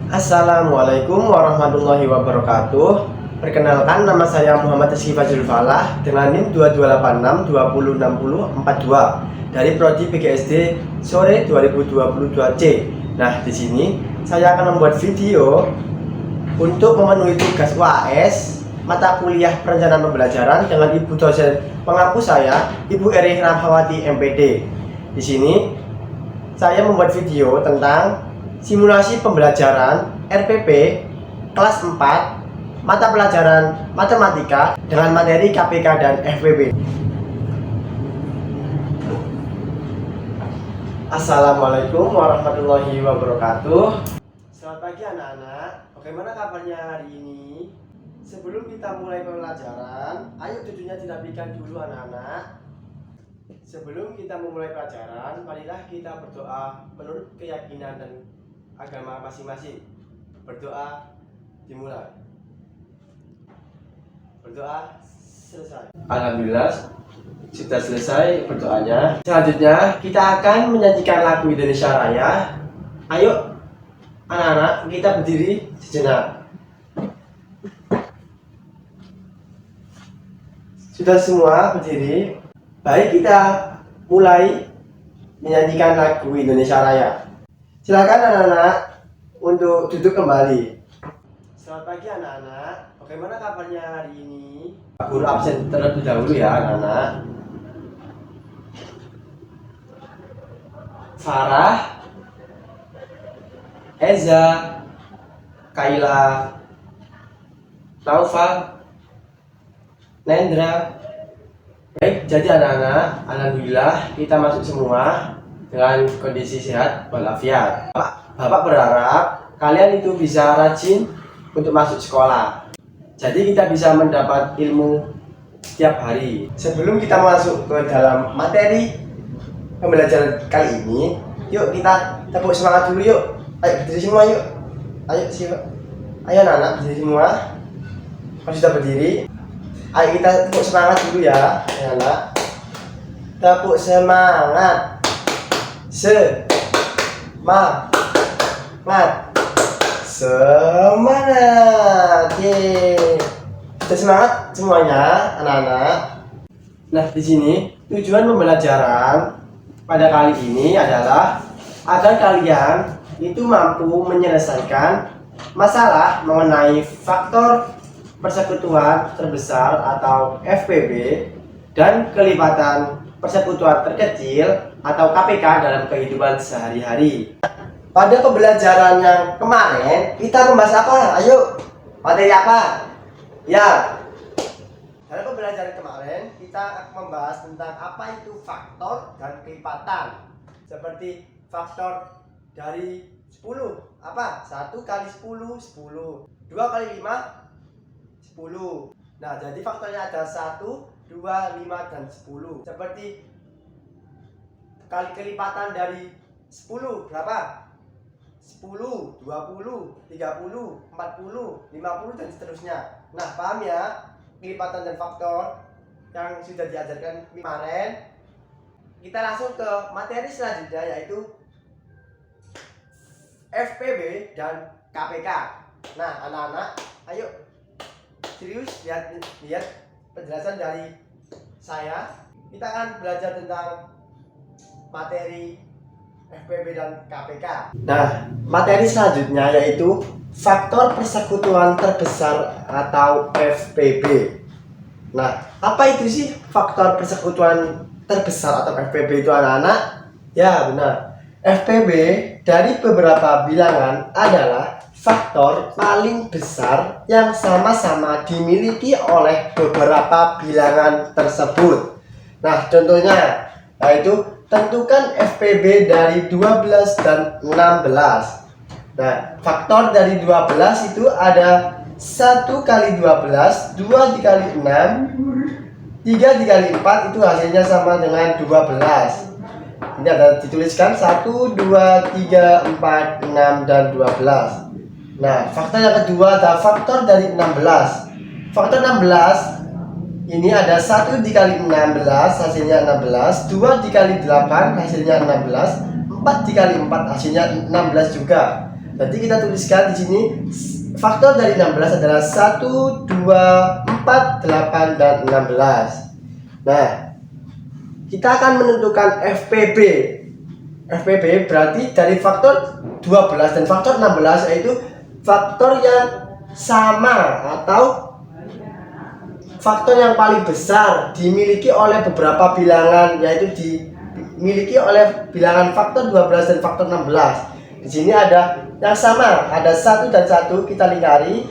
Assalamualaikum warahmatullahi wabarakatuh. Perkenalkan, nama saya Muhammad Rizky Fajrul Falah dengan NIM 2286206042 dari Prodi PGSD Sore 2022C. Nah, di sini saya akan membuat video untuk memenuhi tugas UAS mata kuliah perencanaan pembelajaran dengan ibu dosen pengampu saya, Ibu Eri Rahmawati MPD. Di sini saya membuat video tentang simulasi pembelajaran RPP kelas 4 mata pelajaran matematika dengan materi KPK dan FPB. Assalamualaikum warahmatullahi wabarakatuh. Selamat pagi anak-anak. Bagaimana kabarnya hari ini? Sebelum kita mulai pelajaran, ayo tujuannya dirapikan dulu anak-anak. Sebelum kita memulai pelajaran, marilah kita berdoa menurut keyakinan dan agama masing-masing. Berdoa dimulai. Berdoa selesai. Alhamdulillah sudah selesai berdoanya. Selanjutnya kita akan menyanyikan lagu Indonesia Raya. Ayo anak-anak, kita berdiri sejenak. Sudah semua berdiri? Baik, kita mulai menyanyikan lagu Indonesia Raya. Silakan anak-anak untuk duduk kembali. Selamat pagi anak-anak. Bagaimana kabarnya hari ini? Guru absen terlebih dahulu ya anak-anak. Farah, Eza, Kaila, Taufan, Nendra. Baik, jadi anak-anak, alhamdulillah kita masuk semua dengan kondisi sehat walafiat. Bapak berharap kalian itu bisa rajin untuk masuk sekolah. Jadi kita bisa mendapat ilmu setiap hari. Sebelum kita masuk ke dalam materi pembelajaran kali ini, yuk kita tepuk semangat dulu yuk. Ayo berdiri semua yuk. Ayo anak-anak berdiri semua. Kalau sudah berdiri, ayo kita tepuk semangat dulu ya, anak. Tepuk semangat. Semangat. Yeay. Sudah semangat semuanya, anak-anak. Nah, di sini tujuan pembelajaran pada kali ini adalah agar kalian itu mampu menyelesaikan masalah mengenai faktor persekutuan terbesar atau FPB dan kelipatan persekutuan terkecil atau KPK dalam kehidupan sehari-hari. Pada pembelajaran yang kemarin kita membahas apa? Ayo, materi apa? Ya, dalam pembelajaran kemarin kita akan membahas tentang apa itu faktor dan kelipatan. Seperti faktor dari 10, apa? 1 kali 10, 10. 2 kali 5, 10. Nah, jadi faktornya ada 1, 2, 5, dan 10. Seperti kali kelipatan dari 10 berapa? 10, 20, 30, 40, 50, dan seterusnya. Nah, paham ya kelipatan dan faktor yang sudah diajarkan kemarin. Kita langsung ke materi selanjutnya, yaitu FPB dan KPK. Nah, anak-anak, ayo serius lihat penjelasan dari saya. Kita akan belajar tentang materi FPB dan KPK. Nah, materi selanjutnya yaitu faktor persekutuan terbesar atau FPB. Nah, apa itu sih faktor persekutuan terbesar atau FPB itu anak-anak? Ya, benar. FPB dari beberapa bilangan adalah faktor paling besar yang sama-sama dimiliki oleh beberapa bilangan tersebut. Nah, contohnya yaitu tentukan FPB dari 12 dan 16. Nah, faktor dari 12 itu ada 1 kali 12, 2 dikali 6, 3 dikali 4, itu hasilnya sama dengan 12. Ini ada dituliskan 1, 2, 3, 4, 6, dan 12. Nah, faktor yang kedua ada faktor dari 16. Faktor 16 ini ada 1 dikali 16 hasilnya 16, 2 dikali 8 hasilnya 16, 4 dikali 4 hasilnya 16 juga. Jadi kita tuliskan di sini faktor dari 16 adalah 1, 2, 4, 8, dan 16. Nah, kita akan menentukan FPB. FPB berarti dari faktor 12 dan faktor 16, yaitu faktor yang sama atau faktor yang paling besar dimiliki oleh beberapa bilangan, yaitu dimiliki oleh bilangan faktor 12 dan faktor 16. Di sini ada yang sama, ada 1 dan 1, kita lingkari.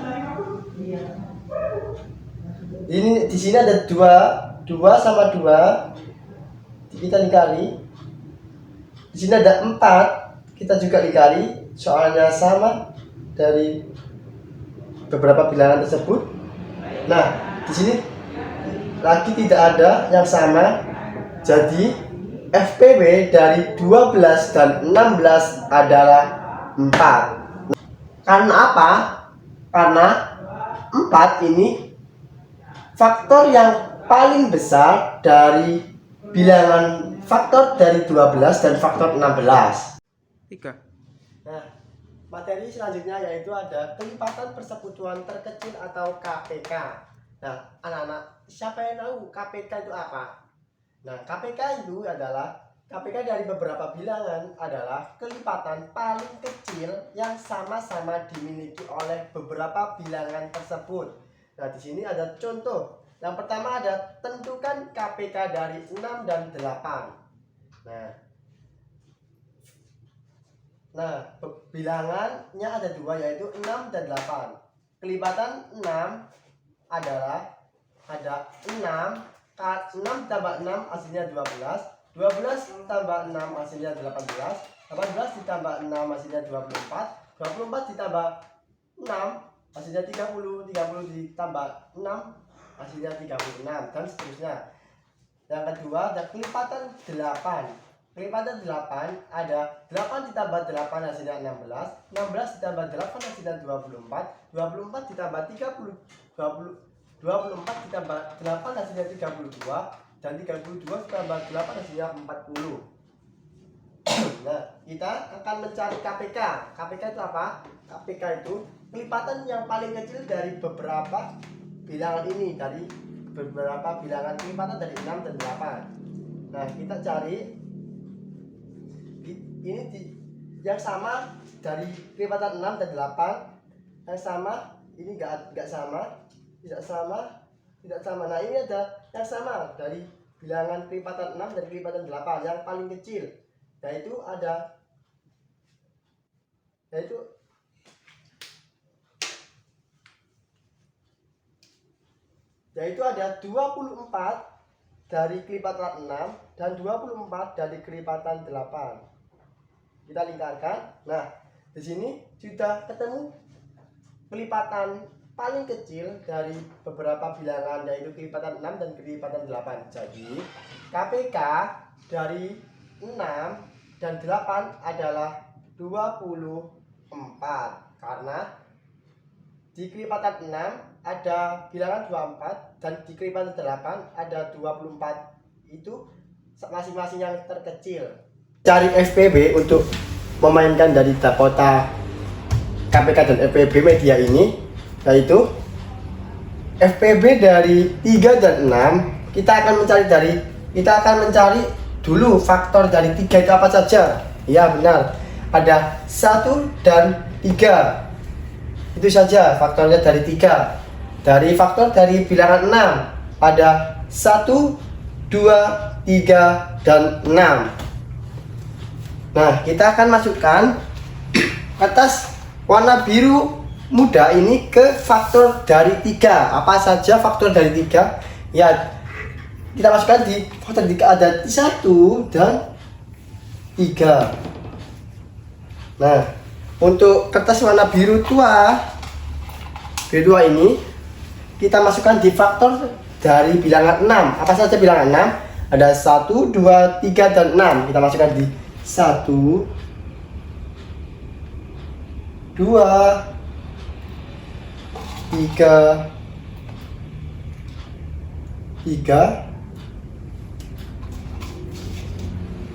Ini di sini ada 2 sama 2, kita lingkari. Di sini ada 4, kita juga lingkari, soalnya sama dari beberapa bilangan tersebut. Nah, di sini lagi tidak ada yang sama, jadi FPB dari 12 dan 16 adalah 4. Karena apa? Karena 4 ini faktor yang paling besar dari bilangan faktor dari 12 dan faktor 16. 3. Nah, materi selanjutnya yaitu ada kelipatan persekutuan terkecil atau KPK. Nah, anak-anak, siapa yang tahu KPK itu apa? Nah, KPK itu adalah KPK dari beberapa bilangan adalah kelipatan paling kecil yang sama-sama dimiliki oleh beberapa bilangan tersebut. Nah, di sini ada contoh. Yang pertama ada tentukan KPK dari 6 dan 8. Nah, bilangannya ada 2, yaitu 6 dan 8. Kelipatan 6 adalah ada 6 tambah 6 hasilnya 12, 12 tambah 6 hasilnya 18, 18 ditambah 6 hasilnya 24, 24 ditambah 6 hasilnya 30, 30 ditambah 6 hasilnya 36, dan seterusnya. Yang kedua ada kelipatan 8. Kelipatan 8 ada 8 ditambah 8 hasilnya 16, 16 ditambah 8 hasilnya 24, 24 ditambah 24 ditambah 8 hasilnya 32, dan 32 ditambah 8 hasilnya 40. Nah, kita akan mencari KPK. KPK itu apa? KPK itu kelipatan yang paling kecil dari beberapa bilangan ini, dari beberapa bilangan kelipatan dari 6 dan 8. Nah, kita cari ini yang sama dari kelipatan 6 dan 8. Yang sama, ini enggak sama, tidak sama, tidak sama. Nah, ini ada yang sama dari bilangan kelipatan 6 dan kelipatan 8 yang paling kecil, yaitu ada 24 dari kelipatan 6 dan 24 dari kelipatan 8. Kita lingkarkan. Nah, di sini sudah ketemu kelipatan paling kecil dari beberapa bilangan, yaitu kelipatan 6 dan kelipatan 8. Jadi, KPK dari 6 dan 8 adalah 24. Karena di kelipatan 6 ada bilangan 24 dan di kelipatan 8 ada 24. Itu masing-masing yang terkecil. Cari FPB untuk memainkan dari Dakota KPK dan FPB media ini, yaitu FPB dari 3 dan 6. Kita akan mencari dulu faktor dari 3 itu apa saja. Ya, benar, ada 1 dan 3. Itu saja faktornya dari 3. Dari faktor dari bilangan 6 ada 1, 2, 3, dan 6. Nah, kita akan masukkan kertas warna biru muda ini ke faktor dari 3. Apa saja faktor dari 3? Ya, kita masukkan di faktor 3 ada 1 dan 3. Nah, untuk kertas warna biru tua ini kita masukkan di faktor dari bilangan 6. Apa saja bilangan 6? Ada 1, 2, 3, dan 6. Kita masukkan di 1, 2, 3, 3,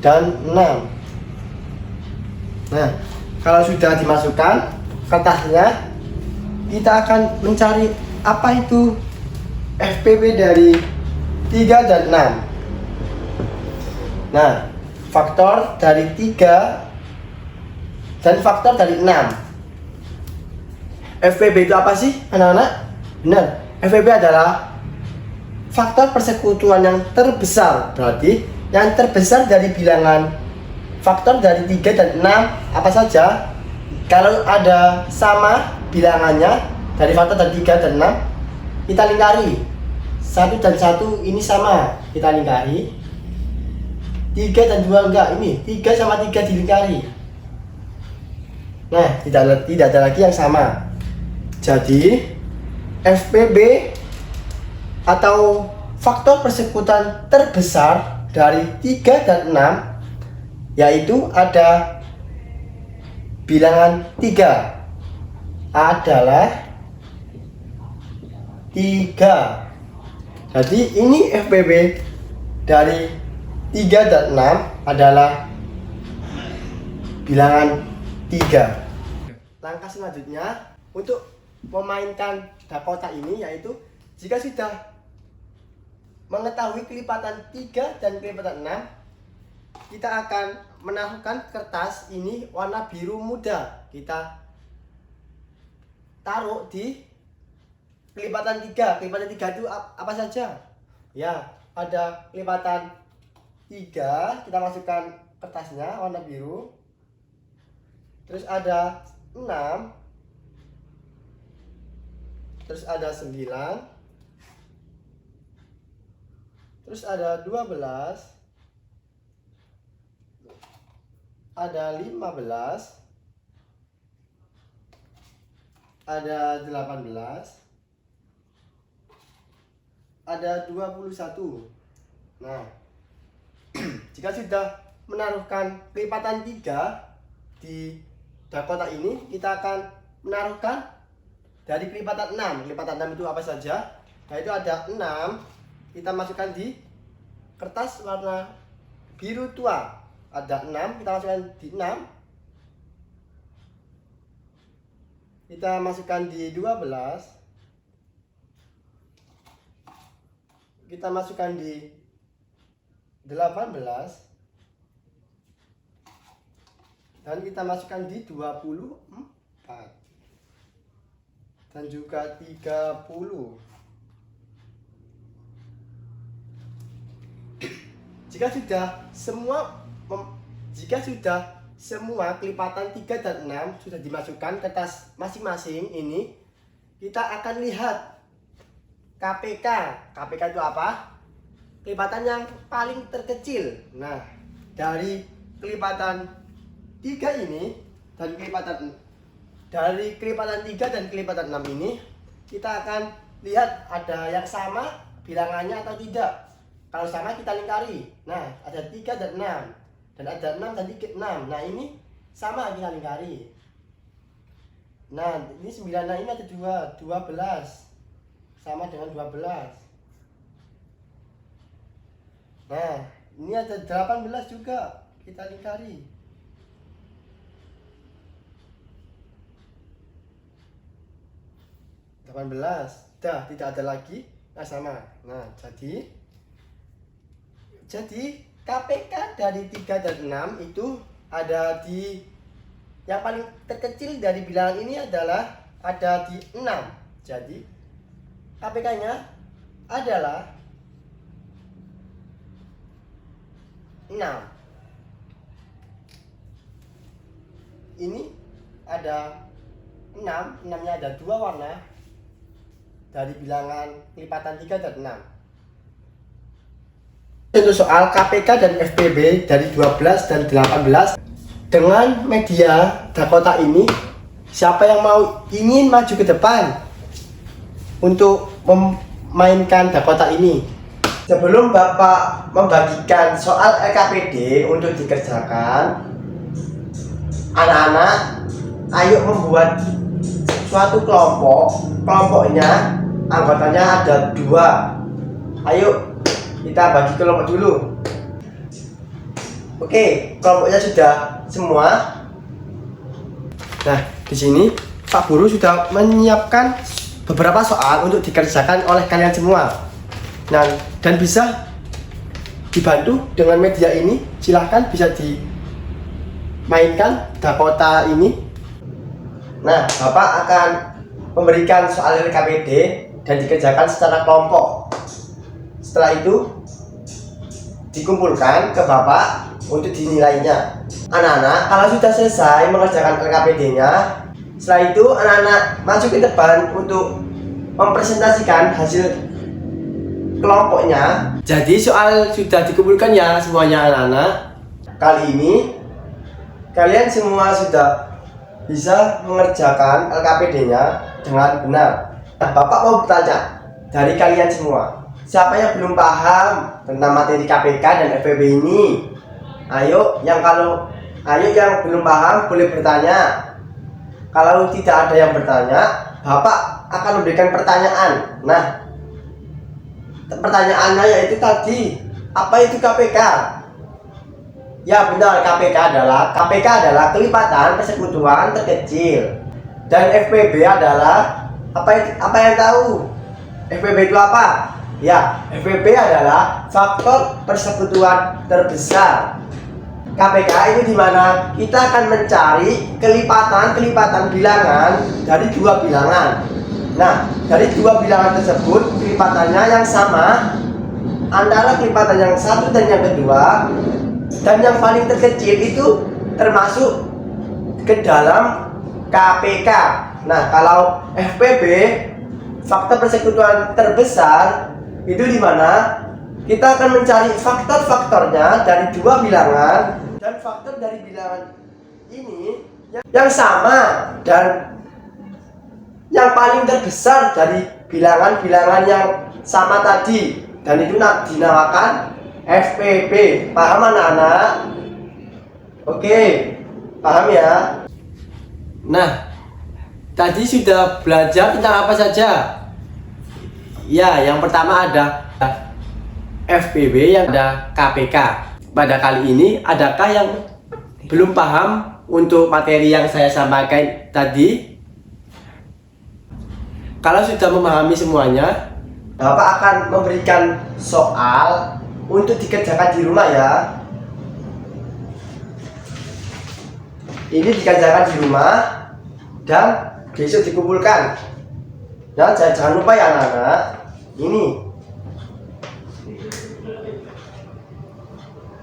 dan 6. Nah, Kalau sudah dimasukkan kertasnya, kita akan mencari apa itu FPP dari 3 dan 6. Nah, faktor dari 3 dan faktor dari 6. FPP itu apa sih, anak-anak? Benar, FPP adalah faktor persekutuan yang terbesar. Berarti yang terbesar dari bilangan faktor dari 3 dan 6 apa saja? Kalau ada sama bilangannya dari faktor dari 3 dan 6, kita lingkari. 1 dan 1 ini sama, kita lingkari. 3 dan 2 enggak, ini 3 sama 3 dilingkari. Nah, tidak ada lagi yang sama. Jadi FPB atau faktor persekutuan terbesar dari 3 dan 6 yaitu ada bilangan 3 adalah 3. Jadi ini FPB dari 3 dan 6 adalah bilangan 3. Langkah selanjutnya untuk memainkan Dakota ini yaitu jika sudah mengetahui kelipatan 3 dan kelipatan 6, kita akan menaruhkan kertas ini warna biru muda. Kita taruh di kelipatan 3. Kelipatan 3 itu apa saja? Ya, ada kelipatan 3, kita masukkan kertasnya warna biru. Terus ada 6. Terus ada 9. Terus ada 12. Ada 15, ada 18, ada 21. Nah, jika sudah menaruhkan kelipatan 3 di Dakota ini, kita akan menaruhkan dari kelipatan 6. Kelipatan 6 itu apa saja? Yaitu ada 6, kita masukkan di kertas warna biru tua. Ada 6, kita masukkan di 6. Kita masukkan di 12. Kita masukkan di 18. Dan kita masukkan di 24. Dan juga 30. Jika sudah semua kelipatan 3 dan 6 sudah dimasukkan ke kertas masing-masing ini, kita akan lihat KPK. KPK itu apa? Kelipatan yang paling terkecil. Nah, dari kelipatan 3 ini dan dari kelipatan 3 dan kelipatan 6 ini, kita akan lihat ada yang sama bilangannya atau tidak. Kalau sama kita lingkari. Nah, ada 3 dan 6. Dan ada 6 dan 6. Nah, ini sama kita lingkari. Nah, ini 9, nah ini ada 12. Sama dengan 12. Nah, ini ada 18 juga. Kita lingkari. Dah, tidak ada lagi. Nah, sama. Nah, jadi KPK dari 3 dan 6 itu ada di yang paling terkecil dari bilangan ini adalah ada di 6. Jadi KPK-nya adalah 6. Ini ada 6, 6-nya ada 2 warna dari bilangan kelipatan 3 dan 6. Untuk soal KPK dan FPB dari 12 dan 18 dengan media Dakota ini, siapa yang ingin maju ke depan untuk memainkan Dakota ini? Sebelum Bapak membagikan soal LKPD untuk dikerjakan, anak-anak ayo membuat suatu kelompok. Kelompoknya anggotanya ada 2. Ayo kita bagi kelompok dulu. Oke, kelompoknya sudah semua. Nah, di sini Pak Guru sudah menyiapkan beberapa soal untuk dikerjakan oleh kalian semua. Nah, dan bisa dibantu dengan media ini. Silahkan bisa dimainkan Dakota ini. Nah, Bapak akan memberikan soal LKPD dan dikerjakan secara kelompok. Setelah itu dikumpulkan ke Bapak untuk dinilainya. Anak-anak, kalau sudah selesai mengerjakan LKPD-nya, setelah itu anak-anak maju ke depan untuk mempresentasikan hasil kelompoknya. Jadi soal sudah dikumpulkan ya semuanya anak-anak. Kali ini kalian semua sudah bisa mengerjakan LKPD-nya dengan benar. Nah, Bapak mau bertanya dari kalian semua, siapa yang belum paham tentang materi KPK dan FPB ini? Ayo yang belum paham boleh bertanya. Kalau tidak ada yang bertanya, Bapak akan memberikan pertanyaan. Nah, pertanyaannya yaitu tadi, apa itu KPK? Ya benar, KPK adalah kelipatan persekutuan terkecil. Dan FPB adalah apa yang tahu? FPB itu apa? Ya, FPB adalah faktor persekutuan terbesar. KPK itu dimana kita akan mencari kelipatan bilangan dari dua bilangan. Nah, dari dua bilangan tersebut kelipatannya yang sama antara kelipatan yang satu dan yang kedua, dan yang paling terkecil itu termasuk ke dalam KPK. Nah, kalau FPB faktor persekutuan terbesar itu dimana kita akan mencari faktor-faktornya dari dua bilangan, dan faktor dari bilangan ini yang sama dan yang paling terbesar dari bilangan-bilangan yang sama tadi, dan itu dinamakan FPB. Paham anak-anak? Oke, paham ya? Nah, tadi sudah belajar tentang apa saja? Ya, yang pertama ada FPB, yang ada KPK. Pada kali ini, adakah yang belum paham untuk materi yang saya sampaikan tadi? Kalau sudah memahami semuanya, Bapak akan memberikan soal untuk dikerjakan di rumah ya. Ini dikerjakan di rumah dan besok dikumpulkan. Ya, jangan lupa ya anak-anak. Ini.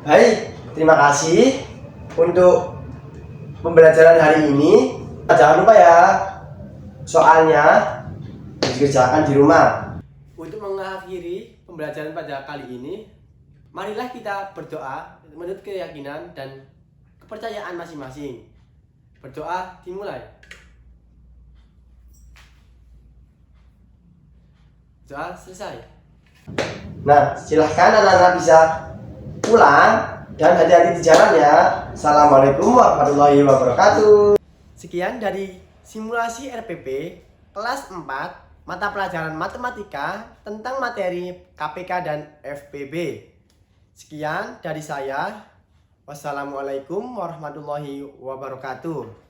Baik, terima kasih untuk pembelajaran hari ini. Jangan lupa ya, soalnya dikerjakan di rumah. Untuk mengakhiri pembelajaran pada kali ini, marilah kita berdoa menurut keyakinan dan kepercayaan masing-masing. Berdoa dimulai. Doa selesai. Nah, silahkan anak-anak bisa pulang dan hati-hati di jalan ya. Assalamualaikum warahmatullahi wabarakatuh. Sekian dari simulasi RPP kelas 4 mata pelajaran matematika tentang materi KPK dan FPB. Sekian dari saya. Wassalamualaikum warahmatullahi wabarakatuh.